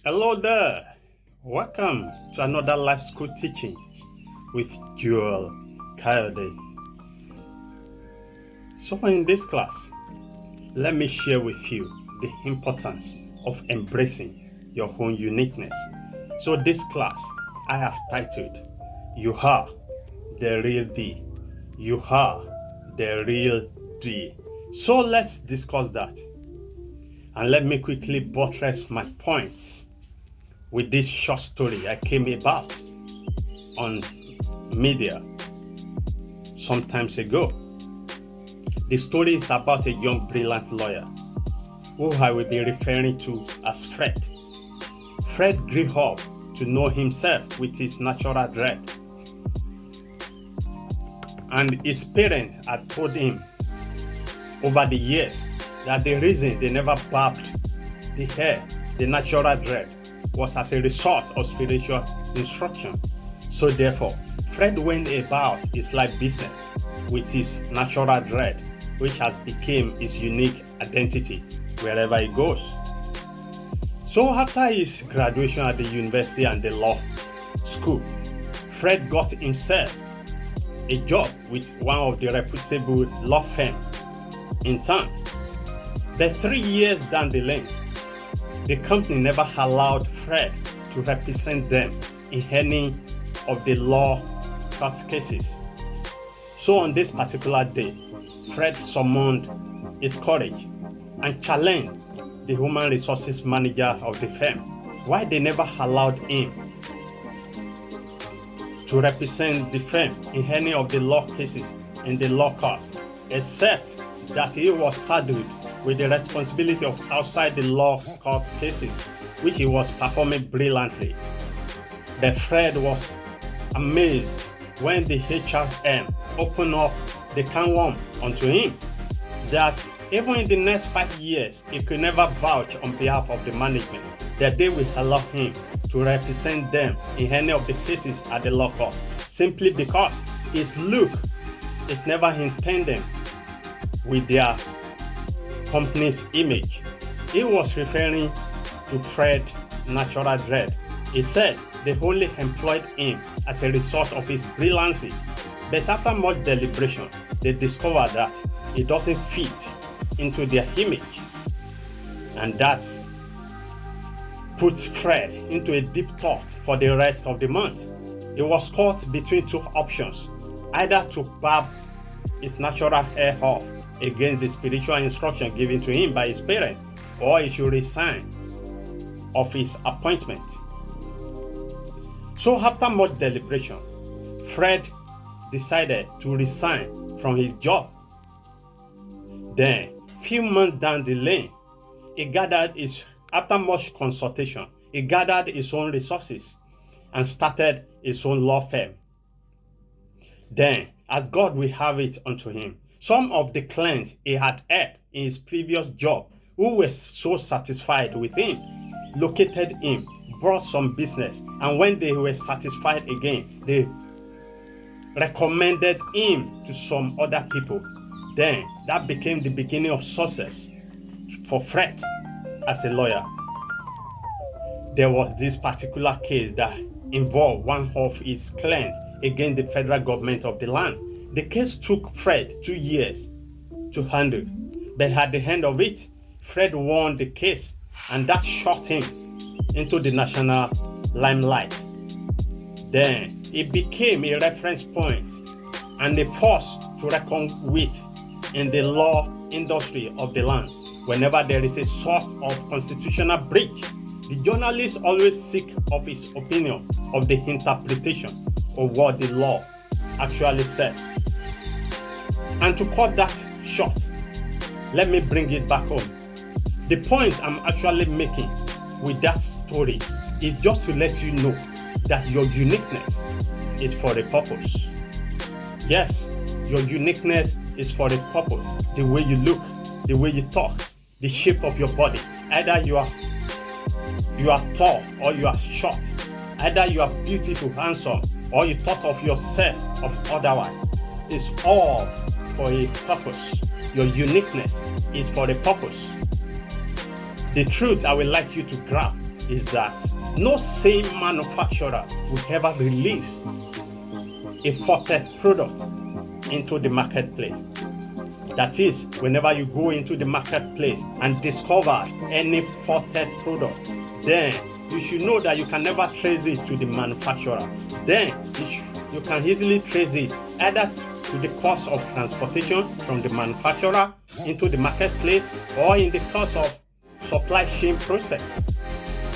Hello there. Welcome to another life school teaching with Joel Coyote. So in this class, let me share with you the importance of embracing your own uniqueness. So this class I have titled, You Are the Real Thee. You are the real thee. So let's discuss that. And let me quickly buttress my points with this short story I came about on media some times ago. The story is about a young, brilliant lawyer who I will be referring to as Fred. Fred grew up to know himself with his natural dread, and his parents had told him over the years that the reason they never barbed the hair, the natural dread, was as a result of spiritual instruction. So therefore, Fred went about his life business with his natural dread, which has become his unique identity wherever he goes. So after his graduation at the university and the law school, Fred got himself a job with one of the reputable law firms in town. But 3 years down the lane, the company never allowed Fred to represent them in any of the law court cases. So on this particular day, Fred summoned his courage and challenged the human resources manager of the firm why they never allowed him to represent the firm in any of the law cases in the law court, except that he was saddled with the responsibility of outside the law court cases, which he was performing brilliantly. But Fred was amazed when the HRM opened up the can worm onto him that even in the next 5 years, he could never vouch on behalf of the management that they will allow him to represent them in any of the cases at the law court, simply because his look is never intended with their company's image. He was referring to Fred's natural dread. He said they only employed him as a result of his brilliancy, but after much deliberation, they discovered that he doesn't fit into their image, and that puts Fred into a deep thought for the rest of the month. He was caught between two options: either to barb his natural hair off against the spiritual instruction given to him by his parents, or he should resign of his appointment. So after much deliberation, Fred decided to resign from his job. Then, few months down the lane, after much consultation, he gathered his own resources and started his own law firm. Then, as God will have it unto him, some of the clients he had helped in his previous job, who were so satisfied with him, located him, brought some business, and when they were satisfied again, they recommended him to some other people. Then that became the beginning of success for Fred as a lawyer. There was this particular case that involved one of his clients against the federal government of the land. The case took Fred 2 years to handle, but at the end of it, Fred won the case, and that shot him into the national limelight. Then it became a reference point and a force to reckon with in the law industry of the land. Whenever there is a sort of constitutional breach, the journalists always seek of his opinion of the interpretation of what the law actually said. And to cut that short, let me bring it back home. The point I'm actually making with that story is just to let you know that your uniqueness is for a purpose. Yes, your uniqueness is for a purpose. The way you look, the way you talk, the shape of your body. Either you are tall or you are short. Either you are beautiful, handsome, or you thought of yourself of otherwise. It's all for a purpose. Your uniqueness is for a purpose. The truth I would like you to grab is that no sane manufacturer will ever release a faulted product into the marketplace. That is, whenever you go into the marketplace and discover any faulted product, then you should know that you can never trace it to the manufacturer. Then you can easily trace it either to the cost of transportation from the manufacturer into the marketplace or in the cost of supply chain process.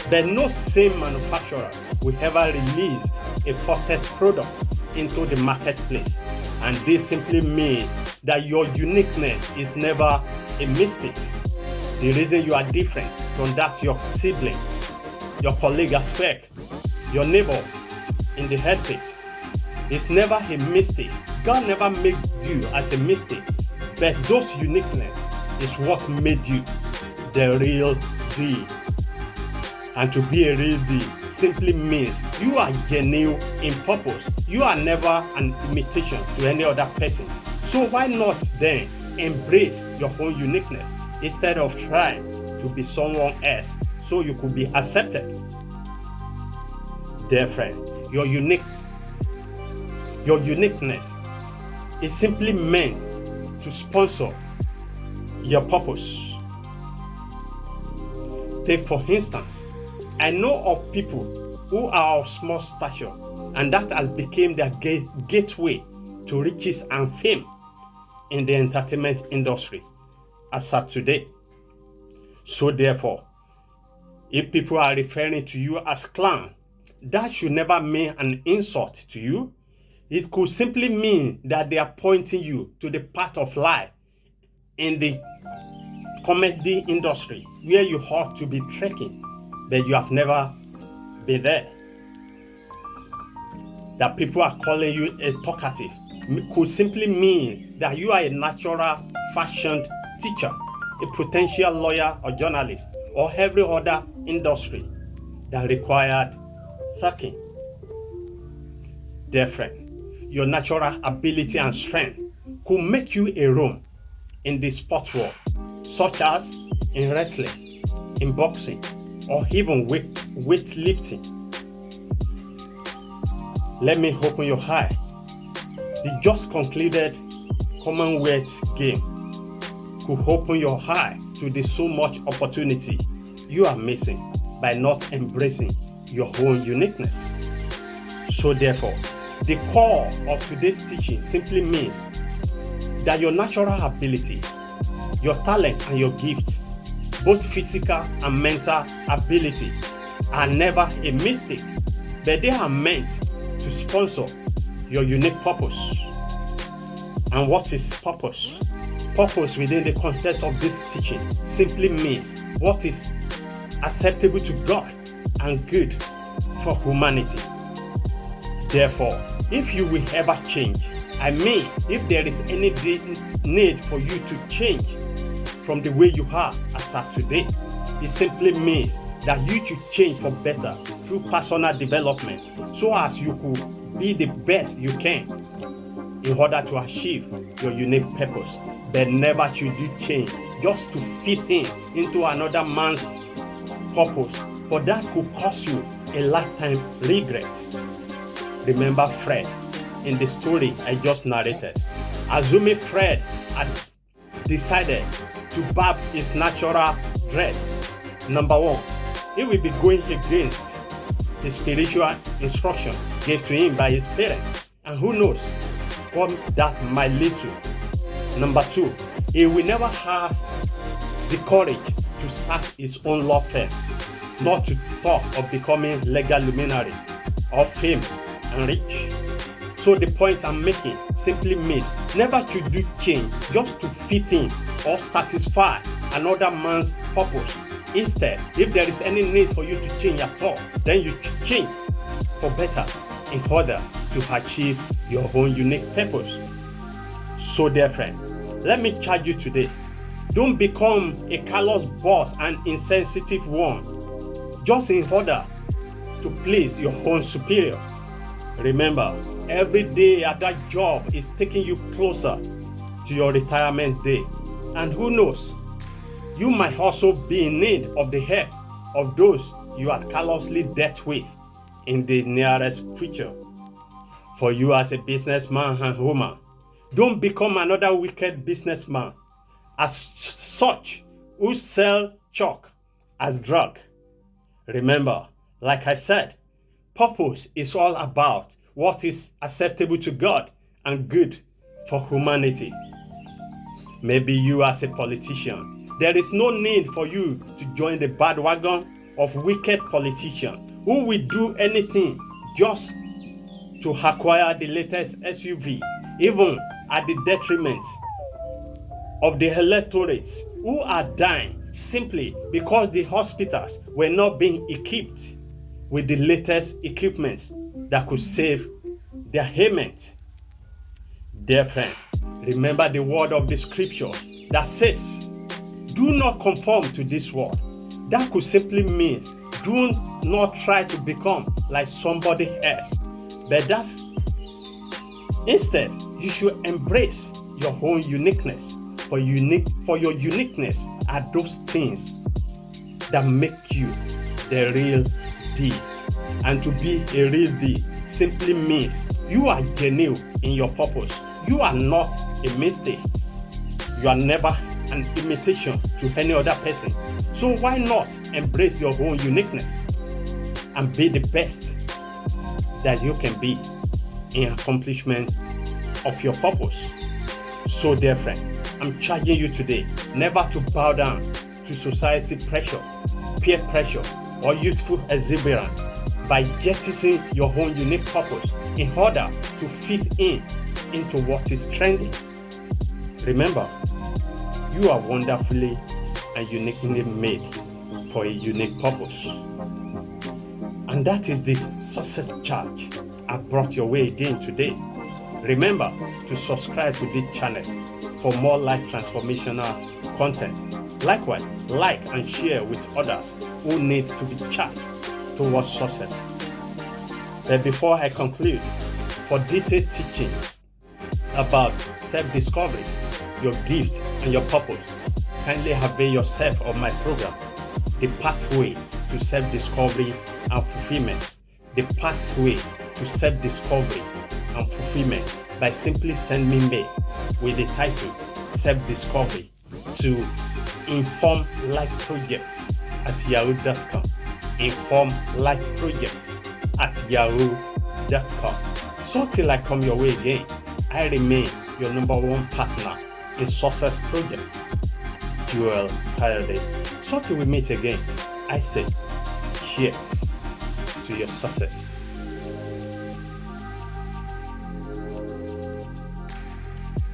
But no same manufacturer will ever release a faulted product into the marketplace. And this simply means that your uniqueness is never a mistake. The reason you are different from that your sibling, your colleague at work, your neighbor in the estate is never a mistake. God never made you as a mistake, but those uniqueness is what made you the real deal. And to be a real deal simply means you are genuine in purpose. You are never an imitation to any other person. So why not then embrace your own uniqueness instead of trying to be someone else so you could be accepted? Dear friend, your uniqueness is simply meant to sponsor your purpose. Take for instance, I know of people who are of small stature, and that has become their gateway to riches and fame in the entertainment industry as of today. So therefore, if people are referring to you as clown, that should never mean an insult to you. It could simply mean that they are pointing you to the path of life in the comedy industry where you ought to be trekking, but you have never been there. That people are calling you a talkative could simply mean that you are a natural fashioned teacher, a potential lawyer or journalist, or every other industry that required thinking. Dear friend, your natural ability and strength could make you a room in the sports world, such as in wrestling, in boxing, or even weightlifting. Let me open your eye. The just concluded Commonwealth game could open your eye to the so much opportunity you are missing by not embracing your own uniqueness. So therefore, the core of today's teaching simply means that your natural ability, your talent and your gift, both physical and mental ability, are never a mistake, but they are meant to sponsor your unique purpose. And what is purpose? Purpose within the context of this teaching simply means what is acceptable to God and good for humanity. Therefore, if you will ever change, I mean, if there is any need for you to change from the way you are as of today, it simply means that you should change for better through personal development so as you could be the best you can in order to achieve your unique purpose. But never should you change just to fit into another man's purpose, for that could cause you a lifetime regret. Remember Fred in the story I just narrated. Assuming Fred had decided to barb his natural dread, number one, he will be going against the spiritual instruction given to him by his parents, and who knows what that might lead to. Number two, he will never have the courage to start his own law firm, not to talk of becoming legal luminary of fame and rich. So the point I'm making simply means never should you change just to fit in or satisfy another man's purpose. Instead, if there is any need for you to change at all, then you should change for better in order to achieve your own unique purpose. So dear friend, let me charge you today. Don't become a callous boss and insensitive one just in order to please your own superior. Remember, every day at that job is taking you closer to your retirement day. And who knows, you might also be in need of the help of those you are callously dealt with in the nearest future. For you as a businessman and woman, don't become another wicked businessman as such who sell chalk as drug. Remember, like I said, purpose is all about what is acceptable to God and good for humanity. Maybe you as a politician, there is no need for you to join the bandwagon of wicked politicians who will do anything just to acquire the latest SUV, even at the detriment of the electorates who are dying simply because the hospitals were not being equipped with the latest equipment that could save their ailment. Dear friend, remember the word of the scripture that says, do not conform to this world. That could simply mean do not try to become like somebody else, but that's instead you should embrace your own uniqueness. For your uniqueness are those things that make you the real deal. And to be a real deal simply means you are genuine in your purpose. You are not a mistake. You are never an imitation to any other person. So why not embrace your own uniqueness and be the best that you can be in accomplishment of your purpose? So dear friend, I'm charging you today never to bow down to society pressure, peer pressure, or youthful exuberance by jettisoning your own unique purpose in order to fit into what is trending. Remember, you are wonderfully and uniquely made for a unique purpose. And that is the success charge I brought your way again today. Remember to subscribe to this channel for more life transformational content. Likewise, like and share with others who need to be charged towards success. But before I conclude, for detailed teaching about self-discovery, your gift and your purpose, kindly avail yourself of my program, The Pathway to Self-Discovery and Fulfillment. The Pathway to Self-Discovery and Fulfillment, by simply sending me mail with the title Self-Discovery to informlifeprojects@yahoo.com. informlifeprojects@yahoo.com. So till I come your way again, I remain your #1 partner in success projects, Joel Kayode. So till we meet again, I say cheers to your success.